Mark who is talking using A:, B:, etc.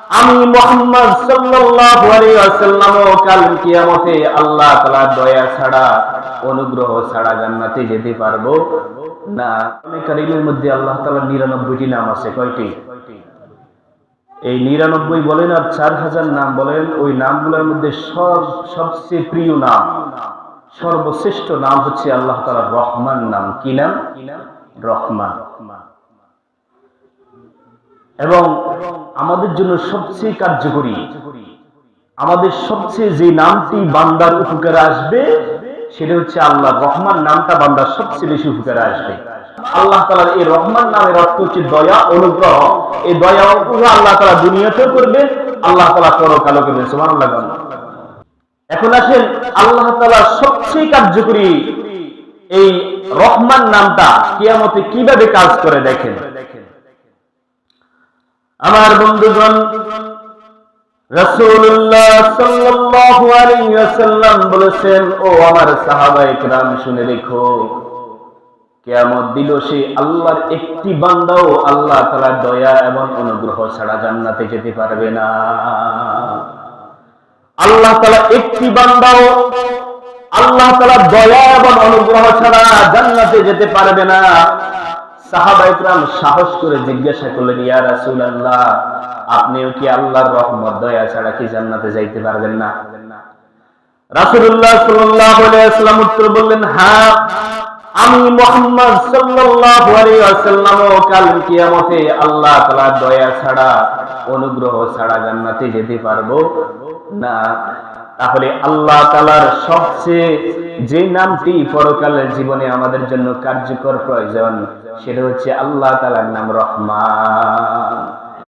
A: আমি মুহাম্মদ সাল্লাল্লাহু আলাইহি ওয়াসাল্লাম কাল কিয়ামতে আল্লাহ তাআলার দয়া ছাড়া, অনুগ্রহ ছাড়া জান্নাতে যেতে পারবো না। কারীমের মধ্যে আল্লাহ তাআলার 99টি নাম আছে। কয়টি? এই 99 বলেন আর 4000 নাম বলেন, ওই নামগুলোর মধ্যে সবচেয়ে প্রিয় নাম, সর্বশ্রেষ্ঠ নাম হচ্ছে আল্লাহ তাআলার রহমান নাম। কি নাম? রহমান। এবং আমাদের জন্য সবচেয়ে কার্যকরী, আমাদের সবচেয়ে যে নামটি বান্দার উপকারে আসবে সেটা হচ্ছে আল্লাহ রহমান নামটা বান্দার সবচেয়ে বেশি উপকারে আসবে। আল্লাহ তাআলার এই রহমান নামের অর্থ হচ্ছে দয়া, অনুগ্রহ। এই দয়া অনুগ্রহ আল্লাহ তাআলা দুনিয়াতেও করবেন, আল্লাহ তাআলা পরকালেও করবেন। সুবহানাল্লাহ। এখন আসেন আল্লাহ তাআলা সবচেয়ে কার্যকরী এই রহমান নামটা কিয়ামতে কিভাবে কাজ করে দেখেন। আমার বন্ধুগণ, রাসূলুল্লাহ সাল্লাল্লাহু আলাইহি ওয়াসাল্লাম বলেছেন, ও আমার সাহাবায়ে কেরাম শুনে রেখো, কিয়ামত দিবসে আল্লাহর একটি বান্দাও আল্লাহ তাআলার দয়া এবং অনুগ্রহ ছাড়া জান্নাতে যেতে পারবে না। আল্লাহ তাআলা একটি বান্দাও আল্লাহ তাআলার দয়া এবং অনুগ্রহ ছাড়া জান্নাতে যেতে পারবে না। সাহাবায়ে কেরাম সাহস করে জিজ্ঞাসা করলেন, ইয়া রাসূলুল্লাহ, আপনিও কি আল্লাহর রহমত দয়া ছাড়া কি জান্নাতে যাইতে পারবেন না? রাসূলুল্লাহ সাল্লাল্লাহু আলাইহি ওয়াসাল্লাম উত্তর বললেন, হ্যাঁ, আমি মুহাম্মদ সাল্লাল্লাহু আলাইহি ওয়াসাল্লাম কাল কিয়ামতে আল্লাহ তাআলার দয়া ছাড়া, অনুগ্রহ ছাড়া জান্নাতে যেতে পারবো না। তাহলে আল্লাহ তাআলার সবচেয়ে যে নামটি পরকালের জীবনে আমাদের জন্য কার্যকর প্রয়োজন, সেটা হচ্ছে আল্লাহ তাআলার নাম রহমান।